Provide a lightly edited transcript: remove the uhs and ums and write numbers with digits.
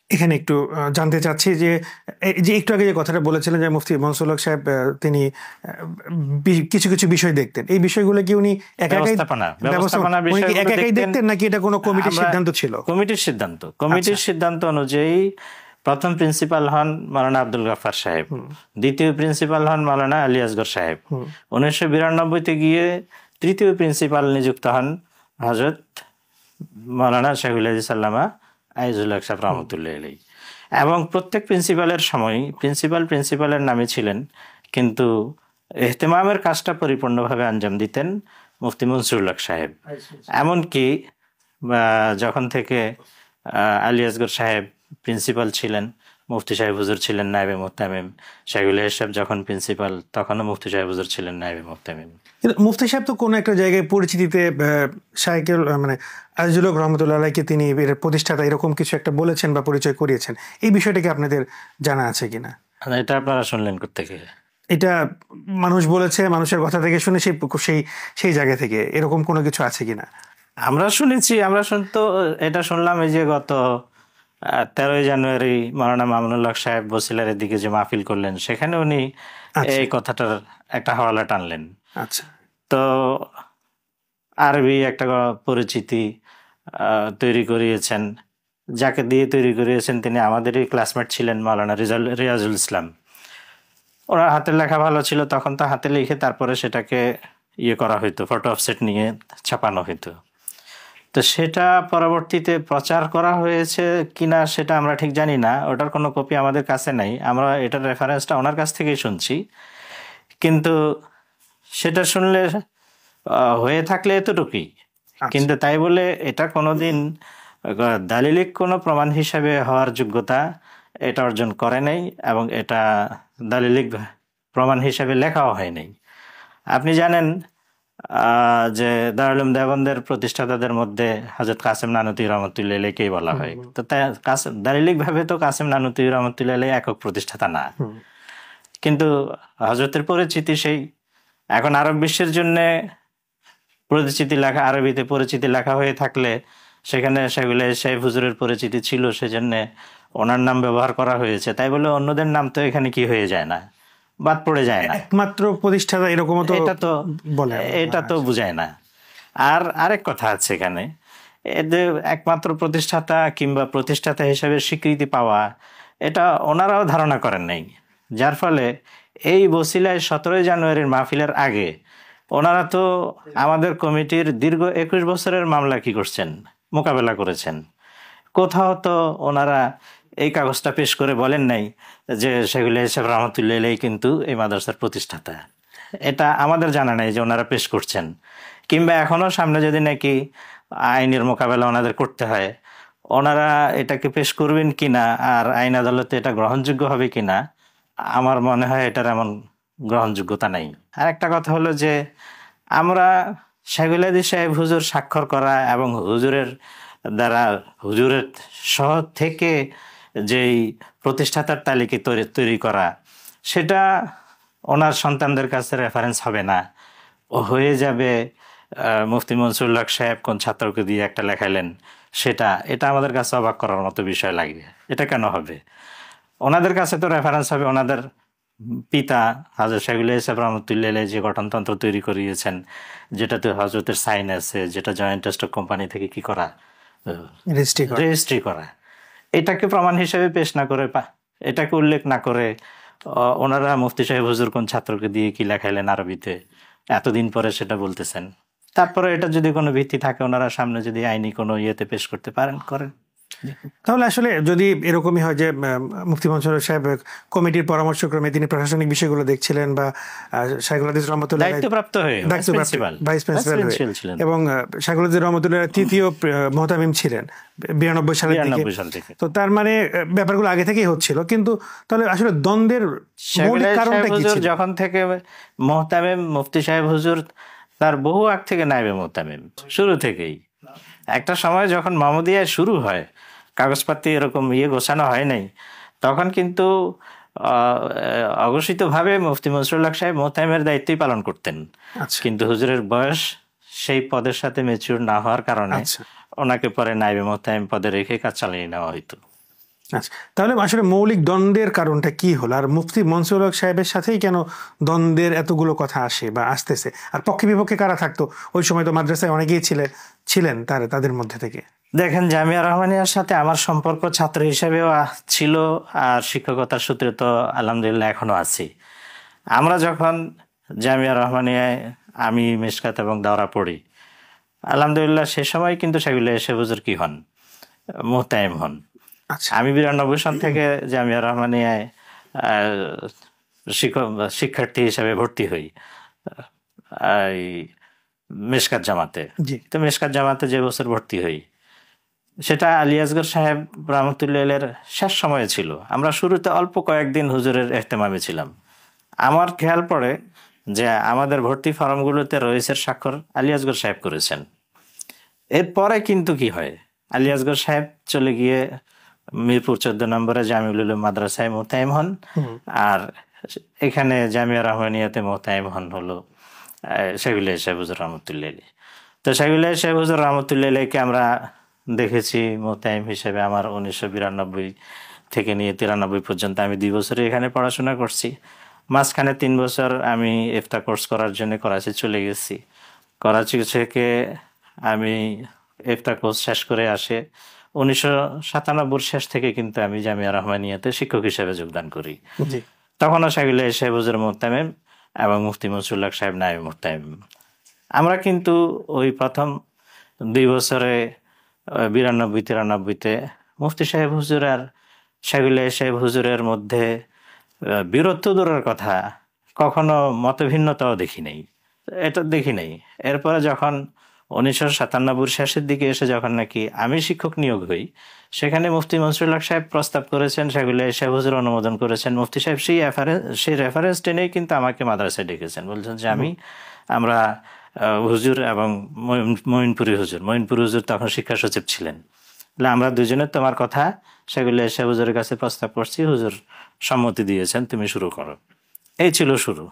এখানে একটু জানতে চাচ্ছি যে একটু আগে যে কথাটা বলেছিলেন যে মুফতি মনসুর হক সাহেব তিনি কিছু কিছু বিষয় দেখতেন, এই বিষয়গুলো কি উনি একা একাই দেখতেন নাকি এটা কোনো কমিটির সিদ্ধান্ত ছিল? কমিটির সিদ্ধান্ত অনুযায়ী প্রথম প্রিন্সিপাল হন মাওলানা আব্দুল গাফফার সাহেব, দ্বিতীয় প্রিন্সিপাল হন মাওলানা আলী আসগর সাহেব। 1992-তে গিয়ে তৃতীয় প্রিন্সিপাল নিযুক্ত হন হযরত মাওলানা শাহুল হাদিস আল্লামা আইজুল হক সাহেব রহমতুল্লাহ আলাইহি। এবং প্রত্যেক প্রিন্সিপালের সময় প্রিন্সিপালের নামে ছিলেন, কিন্তু ইহতেমামের কাজটা পরিপূর্ণভাবে আঞ্জাম দিতেন মুফতি মনসুর হক সাহেব। এমনকি যখন থেকে আলী আসগর সাহেব প্রিন্সিপাল ছিলেন, মুফতি সাহেব হুজুর ছিলেন নায়েবে মুহতামিম, শাহুল হাদিস সাহেব যখন প্রিন্সিপাল তখনও মুফতি সাহেব হুজুর ছিলেন নায়েবে মুহতামিম। মুফতি সাহেব তো কোনো একটা জায়গায় পরিচিতিতে শাইখুল মানে আজিজুল হক রহমতুল্লাহ আলাইহিকে তিনি এর প্রতিষ্ঠাতা এরকম কিছু একটা বলেছেন বা পরিচয় করিয়েছেন, এই বিষয়টা কি আপনাদের জানা আছে কিনা? এটা আপনারা শুনলেন কোত্থেকে? এটা মানুষ বলেছে, মানুষের কথা থেকে শুনে সেই জায়গা থেকে এরকম কোনো কিছু আছে কিনা? আমরা শুনেছি, এটা শুনলাম এই যে গত 13ই জানুয়ারি মাওলানা মামুনুল হক সাহেব বসিলার দিকে যে মাহফিল করলেন, সেখানে উনি এই কথাটার একটা হাওয়ালা টানলেন। আচ্ছা, তো আরবি একটা পরিচিতি তৈরি করিয়েছেন, যাকে দিয়ে তৈরি করিয়েছেন তিনি আমাদেরই ক্লাসমেট ছিলেন, মাওলানা রিয়াজুল ইসলাম। ওনার হাতের লেখা ভালো ছিল, তখন তো হাতে লিখে তারপরে সেটাকে করা হইতো, ফটো অফসেট নিয়ে ছাপানো হইতো। তো সেটা পরবর্তীতে প্রচার করা হয়েছে কিনা সেটা আমরা ঠিক জানি না, ওটার কোনো কপি আমাদের কাছে নাই। আমরা এটার রেফারেন্সটা ওনার কাছ থেকেই শুনছি, কিন্তু সেটা শুনলে হয়ে থাকলে এতটুকুই। কিন্তু তাই বলে এটা কোনোদিন দালিলিক কোনো প্রমাণ হিসাবে হওয়ার যোগ্যতা এটা অর্জন করে নাই, এবং এটা দালিলিক প্রমাণ হিসাবে লেখাও হয় নাই। আপনি জানেন যে দারুল উলুম দেওবন্দের প্রতিষ্ঠাতাদের মধ্যে হযরত কাসেম নানুতুই রহমতুল্লাহ আলাইহিকেই বলা হয়। তো তাই দালিলিক ভাবে তো কাসেম নানুতুই রহমতুল্লাহ আলাইহি একক প্রতিষ্ঠাতা না, কিন্তু হযরতের পরিচিতি সেই। এখন আরব বিশ্বের জন্য পরিচিতি লেখা, আরবিতে পরিচিতি লেখা হয়ে থাকলে সেখানে শাহুল হাদিস সাহেব হুজুরের পরিচিতি ছিল, সেজন্য ওনার নাম ব্যবহার করা হয়েছে। তাই বলে অন্যদের নাম তো এখানে কি হয়ে যায় না, বাদ পড়ে যায় না। একমাত্র প্রতিষ্ঠাতা এরকম তো এটা তো বুঝায় না। আর আরেক কথা আছে এখানে, এদের একমাত্র প্রতিষ্ঠাতা কিংবা প্রতিষ্ঠাতা হিসেবে স্বীকৃতি পাওয়া, এটা ওনারাও ধারণা করেন নাই। যার ফলে এই বসিলায় 17ই জানুয়ারির মাহফিলের আগে ওনারা তো আমাদের কমিটির দীর্ঘ 21 বছরের মামলা কি করছেন, মোকাবেলা করেছেন। কোথাও তো ওনারা এই কাগজটা পেশ করে বলেন নাই যে শাহুল হাদিস সাহেব রহমতুল্লাহ আলাইহি কিন্তু এই মাদ্রাসার প্রতিষ্ঠাতা। এটা আমাদের জানা নাই যে ওনারা পেশ করছেন, কিংবা এখনো সামনে যদি নাকি আইনের মোকাবেলা ওনাদের করতে হয়, ওনারা এটাকে পেশ করবেন কিনা আর আইন আদালতে এটা গ্রহণযোগ্য হবে কিনা, আমার মনে হয় এটার এমন গ্রহণযোগ্যতা নাই। আর একটা কথা হলো যে আমরা শাহুল হাদিস সাহেব হুজুর স্বাক্ষর করা এবং হুজুরের দ্বারা হুজুরের সহ থেকে যেই প্রতিষ্ঠাতার তালিকা তৈরি করা, সেটা ওনার সন্তানদের কাছে রেফারেন্স হবে না, ও হয়ে যাবে মুফতি মনসুর হক সাহেব কোন ছাত্রকে দিয়ে একটা লেখাইলেন সেটা। এটা আমাদের কাছে অবাক করার মতো বিষয় লাগে। এটা কেন হবে? ওনাদের কাছে তো রেফারেন্স হবে ওনাদের পিতা হযরত শাহুল হাদিস সাহেব রহমতুল্লাহ আলাইহি যে গঠনতন্ত্র তৈরি করিয়েছেন, যেটাতে হযরতের সাইন আছে, যেটা জয়েন্ট স্টক কোম্পানি থেকে কি করা, রেজিস্ট্রি করা। এটাকে প্রমাণ হিসেবে পেশ না করে, এটাকে উল্লেখ না করে ওনারা মুফতি সাহেব হুজুর কোন ছাত্রকে দিয়ে কি লেখাইলেন আরবিতে, এতদিন পরে সেটা বলতেছেন। তারপরে এটা যদি কোনো ভিত্তি থাকে, ওনারা সামনে যদি আইনি কোনো ইয়েতে পেশ করতে পারেন, করেন। তাহলে আসলে যদি এরকমই হয় যে মুফতি মনসুর হক সাহেব কমিটির পরামর্শক্রমে তিনি প্রশাসনিক বিষয়গুলো দেখছিলেন, বা শাহুল হাদিস রহমতুল্লাহ দায়িত্বপ্রাপ্ত ভাইস প্রিন্সিপাল এবং শাহুল হাদিস রহমতুল্লাহ তৃতীয় মুহতামিম ছিলেন 92 সাল থেকে। তো তার মানে ব্যাপারগুলো আগে থেকেই হচ্ছিল, কিন্তু তাহলে আসলে দ্বন্দ্বের মৌলিক কারণটা কি ছিল? যখন থেকে মুহতামিম মুফতি সাহেব হুজুর তার বহু আগ থেকে নায়েবে মুহতামিম, শুরু থেকেই। একটা সময় যখন মাহমুদিয়ায় শুরু হয়, কাগজপাতি এরকম গোছানো হয় নাই, তখন কিন্তু অঘোষিতভাবে মুফতি মনসুর হক সাহেব মুহতামিমের দায়িত্বই পালন করতেন। কিন্তু হুজুরের বয়স সেই পদের সাথে ম্যাচিউর না হওয়ার কারণে ওনাকে পরে নায়েবে মুহতামিম পদে রেখে কাজ চালিয়ে নেওয়া হইতো। আচ্ছা, তাহলে আসলে মৌলিক দ্বন্দ্বের কারণটা কি হলো, আর মুফতি মনসুরুল হক সাহেবের সাথেই কেন দ্বন্দ্বের এতগুলো কথা আসে বা আসতেছে? আর পক্ষে বিপক্ষে কারা থাকতো ওই সময়? তো মাদ্রাসায় অনেকেই ছিলেন তাদের মধ্যে থেকে। দেখেন, জামিয়া রহমানিয়ার সাথে আমার সম্পর্ক ছাত্র হিসেবেও ছিল, আর শিক্ষকতার সূত্রে তো আলহামদুলিল্লাহ এখনো আছি। আমরা যখন জামিয়া রহমানিয়ায় আমি মিশকাত এবং দাওরা পড়ি, আলহামদুলিল্লাহ সে সময় কিন্তু সেগুলো এসে হুজুর কি হন, মোহতায়েম হন। আমি 92 সাল থেকে জামিয়া রহমানিয়ায় শিক্ষার্থী হিসেবে ভর্তি হই এই মিশকাত জামাতে। তো মিশকাত জামাতে যে বছর ভর্তি হই, সেটা আলী আসগর সাহেব রহমতুল্লাহের শেষ সময়ে ছিল। আমরা শুরুতে অল্প কয়েকদিন হুজুরের ইহতেমামে ছিলাম। আমার খেয়াল পড়ে যে আমাদের ভর্তি ফর্মগুলোতে রইসের স্বাক্ষর আলী আসগর সাহেব করেছেন। এরপরে কিন্তু কি হয়, আলী আসগর সাহেব চলে গিয়ে মিরপুর 14 নম্বরে জামিউল উলুম মাদ্রাসায় মোতায়েম হন, আর এখানে জামিয়া রহমানিয়াতে মোতায়েম হন হলো শাইখুল সাহেব হুজুর রহমতুল্লাহ। তো শাইখুল সাহেব হুজুর রহমতুল্লাহকে আমরা দেখেছি মোতায়েম হিসেবে। আমার 1992 থেকে নিয়ে 93 পর্যন্ত আমি 2 বছরই এখানে পড়াশোনা করছি। মাঝখানে 3 বছর আমি ইফতা কোর্স করার জন্য করাচি চলে গেছি। করাচি থেকে আমি ইফতা কোর্স শেষ করে আসে 1997 শেষ থেকে কিন্তু আমি জামিয়া রহমানিয়াতে শিক্ষক হিসেবে যোগদান করি। তখনও শাইখুল সাহেব হুজুর মোহতামিম এবং মুফতি মনসুরুল হক সাহেব নায়েব মোহতামিম। আমরা কিন্তু ওই প্রথম 2 বছরে 92-93-তে মুফতি সাহেব হুজুর আর শাইখুল সাহেব হুজুরের মধ্যে বীরত্ব দূরের কথা, কখনো মতভিন্নতাও দেখি নাই। এরপরে যখন 1997 শেষের দিকে এসে যখন নাকি আমি শিক্ষক নিয়োগ হই, সেখানে মুফতি মনসুরুল হক সাহেব প্রস্তাব করেছেন, শাইখুল সাহেব হুজুর অনুমোদন করেছেন। মুফতি সাহেব সেই রেফারেন্স টেনেই কিন্তু আমাকে মাদ্রাসায় ডেকেছেন, বলছেন যে আমরা হুজুর এবং মঈনপুরি হুজুর তখন শিক্ষা সচিব ছিলেন, আমরা দুজনে তোমার কথা শাইখুল সাহেব হুজুরের কাছে প্রস্তাব করছি, হুজুর সম্মতি দিয়েছেন, তুমি শুরু করো। এই ছিল শুরু।